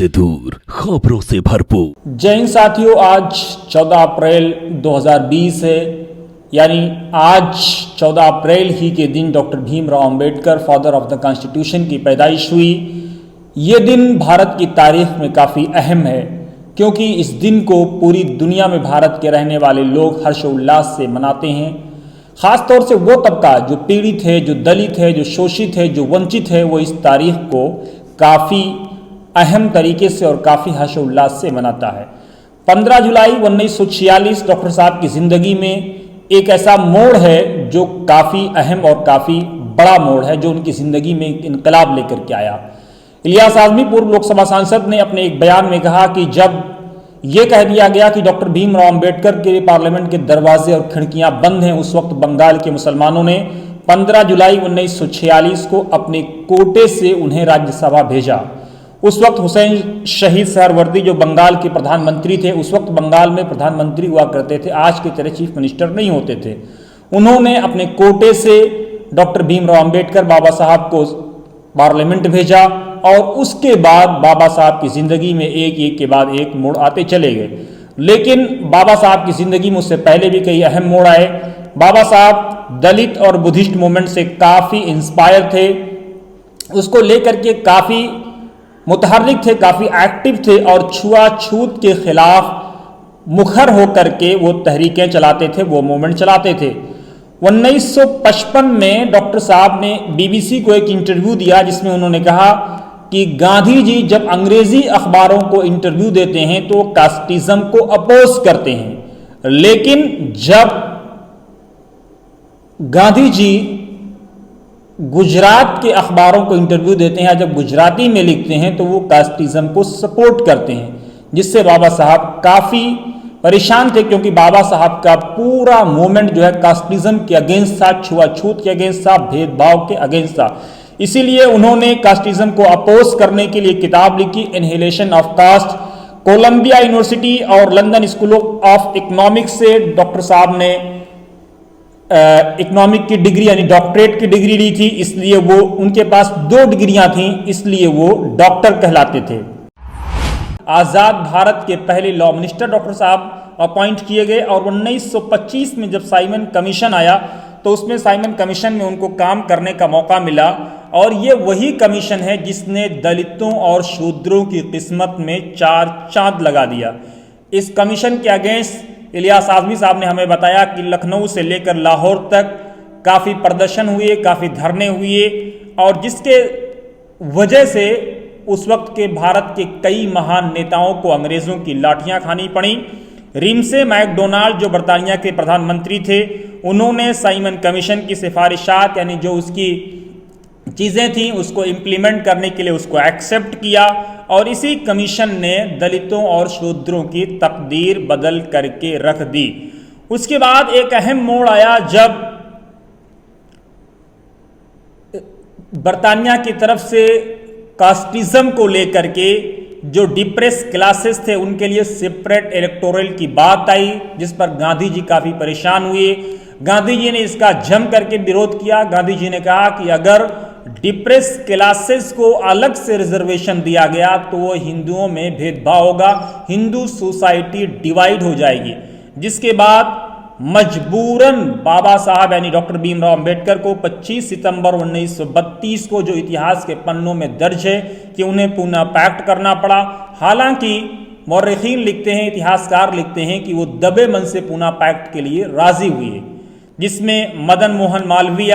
से दूर, खबरों से भरपूर। जय हिंद साथियों, आज 14 अप्रैल 2020 है। यानी आज 14 अप्रैल ही के दिन doctor Bhimrao Ambedkar, father of the constitution की पैदाइश हुई। ये दिन भारत की तारीख में काफ़ी अहम है, क्योंकि इस दिन को पूरी दुनिया में भारत के रहने वाले लोग हर्षोल्लास से मनाते हैं। ख़ास तौर से वो तबका जो पीड़ित है, जो दलित है, जो शोषित है, जो वंचित है, वो इस तारीख को काफ़ी अहम तरीके से और काफ़ी हर्षोल्लास से मनाता है। 15 जुलाई 1946 डॉक्टर साहब की ज़िंदगी में एक ऐसा मोड़ है जो काफ़ी अहम और काफ़ी बड़ा मोड़ है, जो उनकी ज़िंदगी में एक इनकलाब लेकर के आया। इलियास आज़मी पूर्व लोकसभा सांसद ने अपने एक बयान में कहा कि जब ये कह दिया गया कि डॉक्टर भीमराव अंबेडकर के पार्लियामेंट के दरवाजे और खिड़कियां बंद हैं, उस वक्त बंगाल के मुसलमानों ने 15 जुलाई 1946 को अपने कोटे से उन्हें राज्यसभा भेजा। उस वक्त हुसैन शहीद सहरवर्दी जो बंगाल के प्रधानमंत्री थे, उस वक्त बंगाल में प्रधानमंत्री हुआ करते थे, आज की तरह चीफ मिनिस्टर नहीं होते थे। उन्होंने अपने कोटे से डॉक्टर भीमराव अंबेडकर बाबा साहब को पार्लियामेंट भेजा और उसके बाद बाबा साहब की ज़िंदगी में एक एक के बाद एक मोड़ आते चले गए। लेकिन बाबा साहब की ज़िंदगी में उससे पहले भी कई अहम मोड़ आए। बाबा साहब दलित और बुद्धिस्ट मूवमेंट से काफ़ी इंस्पायर थे, उसको लेकर के काफ़ी मुतहर्रिक थे, काफ़ी एक्टिव थे और छुआछूत के खिलाफ मुखर होकर के वो तहरीकें चलाते थे, वो मूवमेंट चलाते थे। 1955 में डॉक्टर साहब ने BBC को एक इंटरव्यू दिया, जिसमें उन्होंने कहा कि गांधी जी जब अंग्रेजी अखबारों को इंटरव्यू देते हैं तो कास्टिज्म को अपोज करते हैं, लेकिन जब गांधी जी गुजरात के अखबारों को इंटरव्यू देते हैं, जब गुजराती में लिखते हैं तो वो कास्टिज्म को सपोर्ट करते हैं, जिससे बाबा साहब काफ़ी परेशान थे, क्योंकि बाबा साहब का पूरा मूवमेंट जो है कास्टिज्म के अगेंस्ट था, छुआछूत के अगेंस्ट था, भेदभाव के अगेंस्ट था। इसीलिए उन्होंने कास्टिज्म को अपोज करने के लिए किताब लिखी, inhalation of cost. Columbia University और लंदन स्कूल ऑफ इकोनॉमिक्स से डॉक्टर साहब ने इकोनॉमिक की डिग्री यानी डॉक्टरेट की डिग्री ली थी, इसलिए वो उनके पास 2 डिग्रियां थीं, इसलिए वो डॉक्टर कहलाते थे। आज़ाद भारत के पहले लॉ मिनिस्टर डॉक्टर साहब अपॉइंट किए गए और 1925 में जब साइमन कमीशन आया तो उसमें साइमन कमीशन में उनको काम करने का मौका मिला, और ये वही कमीशन है जिसने दलितों और शूद्रों की किस्मत में 4 चांद लगा दिया। इस कमीशन के अगेंस्ट इलियास आज़मी साहब ने हमें बताया कि लखनऊ से लेकर लाहौर तक काफ़ी प्रदर्शन हुए, काफ़ी धरने हुए, और जिसके वजह से उस वक्त के भारत के कई महान नेताओं को अंग्रेज़ों की लाठियां खानी पड़ी। रिम्से मैकडोनाल्ड जो बरतानिया के प्रधानमंत्री थे, उन्होंने साइमन कमीशन की सिफारिशात यानी जो उसकी चीज़ें थीं उसको इम्प्लीमेंट करने के लिए उसको एक्सेप्ट किया, और इसी कमीशन ने दलितों और शूद्रों की तकदीर बदल करके रख दी। उसके बाद एक अहम मोड़ आया जब बरतानिया की तरफ से कास्टिज्म को लेकर के जो डिप्रेस क्लासेस थे उनके लिए सेपरेट इलेक्टोरल की बात आई, जिस पर गांधी जी काफ़ी परेशान हुए। गांधी जी ने इसका जम करके विरोध किया। गांधी जी ने कहा कि अगर डिप्रेस क्लासेस को अलग से रिजर्वेशन दिया गया तो वो हिंदुओं में भेदभाव होगा, हिंदू सोसाइटी डिवाइड हो जाएगी, जिसके बाद मजबूरन बाबा साहब यानी डॉक्टर भीमराव अंबेडकर को 25 सितंबर 1932 को, जो इतिहास के पन्नों में दर्ज है, कि उन्हें पूना पैक्ट करना पड़ा। हालांकि मौर्रिखीन लिखते हैं, इतिहासकार लिखते हैं कि वो दबे मन से पूना पैक्ट के लिए राजी हुए, जिसमें मदन मोहन मालवीय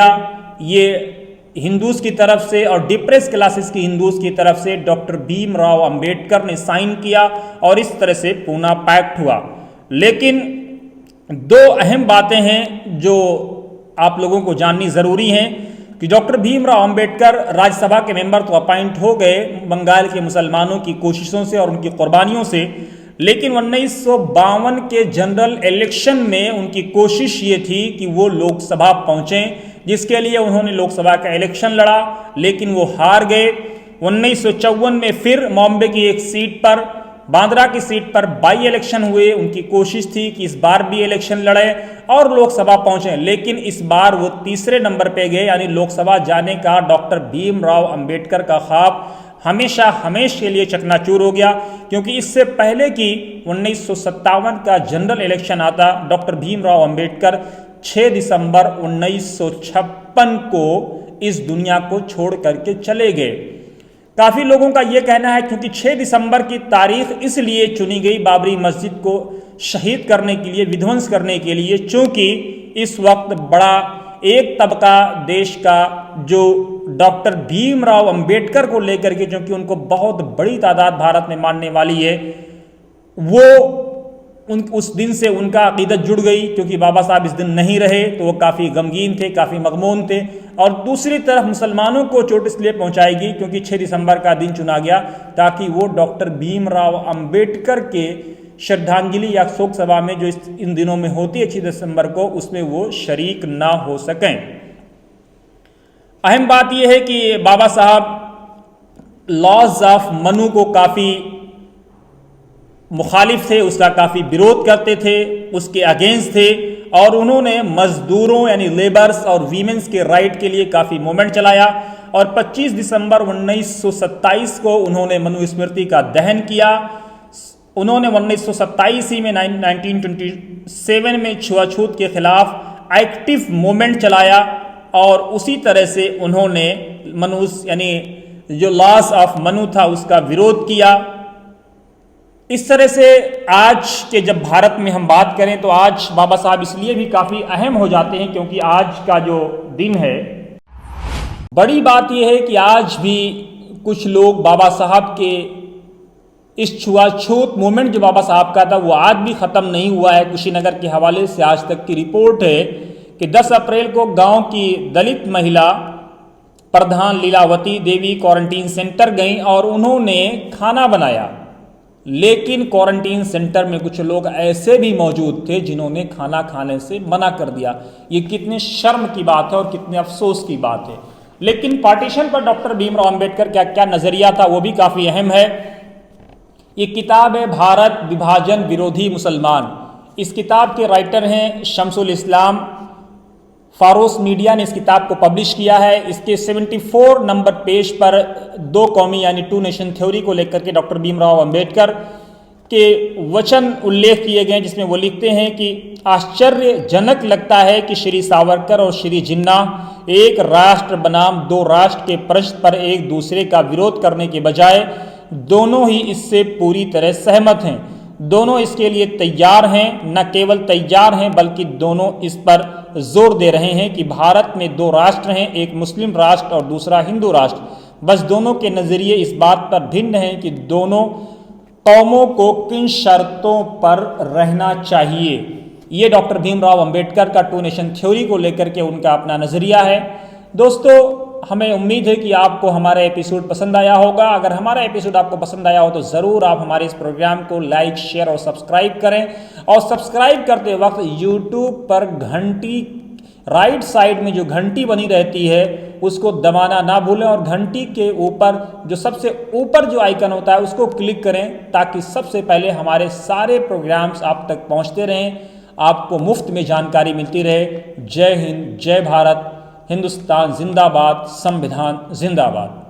ये हिंदूज की तरफ से और डिप्रेस क्लासेस की हिंदूज की तरफ से डॉक्टर भीमराव अंबेडकर ने साइन किया, और इस तरह से पूना पैक्ट हुआ। लेकिन 2 अहम बातें हैं जो आप लोगों को जाननी ज़रूरी हैं कि डॉक्टर भीमराव अंबेडकर राज्यसभा के मेंबर तो अपॉइंट हो गए बंगाल के मुसलमानों की कोशिशों से और उनकी कुर्बानियों से, लेकिन 1952 के जनरल इलेक्शन में उनकी कोशिश ये थी कि वो लोकसभा पहुँचें, जिसके लिए उन्होंने लोकसभा का इलेक्शन लड़ा, लेकिन वो हार गए। 1954 में फिर बॉम्बे की एक सीट पर, बांद्रा की सीट पर बाई इलेक्शन हुए। उनकी कोशिश थी कि इस बार भी इलेक्शन लड़े और लोकसभा पहुंचे, लेकिन इस बार वो तीसरे नंबर पे गए, यानी लोकसभा जाने का डॉक्टर भीमराव अंबेडकर का ख्वाब हमेशा हमेशा के लिए चकनाचूर हो गया, क्योंकि इससे पहले कि 1957 का जनरल इलेक्शन आता, डॉक्टर भीमराव अंबेडकर 6 दिसंबर 1956 को इस दुनिया को छोड़ करके चले गए। काफ़ी लोगों का यह कहना है क्योंकि 6 दिसंबर की तारीख इसलिए चुनी गई बाबरी मस्जिद को शहीद करने के लिए, विध्वंस करने के लिए, चूंकि इस वक्त बड़ा एक तबका देश का जो डॉक्टर भीमराव अंबेडकर को लेकर के, जो कि उनको बहुत बड़ी तादाद भारत में मानने वाली है, वो उस दिन से उनका अकीदत जुड़ गई, क्योंकि बाबा साहब इस दिन नहीं रहे तो वो काफ़ी गमगीन थे, काफ़ी मगमून थे। और दूसरी तरफ मुसलमानों को चोट इसलिए पहुंचाएगी क्योंकि 6 दिसंबर का दिन चुना गया ताकि वो डॉक्टर भीमराव अंबेडकर के श्रद्धांजलि या शोक सभा में जो इन दिनों में होती है 6 दिसंबर को, उसमें वो शरीक ना हो सकें। अहम बात यह है कि बाबा साहब लॉज ऑफ मनु को काफ़ी मुखालिफ थे, उसका काफ़ी विरोध करते थे, उसके अगेंस्ट थे, और उन्होंने मजदूरों यानी लेबर्स और वीमेंस के राइट के लिए काफ़ी मूवमेंट चलाया। और 25 दिसंबर 1927 को उन्होंने मनुस्मृति का दहन किया। उन्होंने 1927 ही में 1927 में छुआछूत के खिलाफ एक्टिव मूवमेंट चलाया, और उसी तरह से उन्होंने यानी जो लॉस ऑफ मनु था उसका विरोध किया। इस तरह से आज के जब भारत में हम बात करें तो आज बाबा साहब इसलिए भी काफ़ी अहम हो जाते हैं क्योंकि आज का जो दिन है, बड़ी बात यह है कि आज भी कुछ लोग बाबा साहब के इस छुआछूत मूवमेंट जो बाबा साहब का था वो आज भी ख़त्म नहीं हुआ है। कुशीनगर के हवाले से आज तक की रिपोर्ट है कि 10 अप्रैल को गांव की दलित महिला प्रधान लीलावती देवी क्वारंटीन सेंटर गईं और उन्होंने खाना बनाया, लेकिन क्वारंटीन सेंटर में कुछ लोग ऐसे भी मौजूद थे जिन्होंने खाना खाने से मना कर दिया। ये कितने शर्म की बात है और कितने अफसोस की बात है। लेकिन पार्टीशन पर डॉक्टर भीमराव अंबेडकर का क्या नज़रिया था वो भी काफ़ी अहम है। ये किताब है भारत विभाजन विरोधी मुसलमान। इस किताब के राइटर हैं शमसुल इस्लाम। फारोस मीडिया ने इस किताब को पब्लिश किया है। इसके 74 नंबर पेज पर 2 कौमी यानी 2 नेशन थ्योरी को लेकर के डॉक्टर भीमराव अंबेडकर के वचन उल्लेख किए गए, जिसमें वो लिखते हैं कि आश्चर्यजनक लगता है कि श्री सावरकर और श्री जिन्ना एक राष्ट्र बनाम 2 राष्ट्र के प्रश्न पर एक दूसरे का विरोध करने के बजाय दोनों ही इससे पूरी तरह सहमत हैं। दोनों इसके लिए तैयार हैं, न केवल तैयार हैं बल्कि दोनों इस पर जोर दे रहे हैं कि भारत में 2 राष्ट्र हैं, एक मुस्लिम राष्ट्र और दूसरा हिंदू राष्ट्र। बस दोनों के नज़रिए इस बात पर भिन्न हैं कि दोनों कौमों को किन शर्तों पर रहना चाहिए। ये डॉक्टर भीमराव अंबेडकर का 2 नेशन थ्योरी को लेकर के उनका अपना नज़रिया है। दोस्तों, हमें उम्मीद है कि आपको हमारा एपिसोड पसंद आया होगा। अगर हमारा एपिसोड आपको पसंद आया हो तो ज़रूर आप हमारे इस प्रोग्राम को लाइक, शेयर और सब्सक्राइब करें। और सब्सक्राइब करते वक्त यूट्यूब पर घंटी राइट साइड में जो घंटी बनी रहती है उसको दबाना ना भूलें, और घंटी के ऊपर जो सबसे ऊपर जो आइकन होता है उसको क्लिक करें ताकि सबसे पहले हमारे सारे प्रोग्राम्स आप तक पहुँचते रहें, आपको मुफ्त में जानकारी मिलती रहे। जय हिंद, जय भारत, हिंदुस्तान जिंदाबाद, संविधान जिंदाबाद।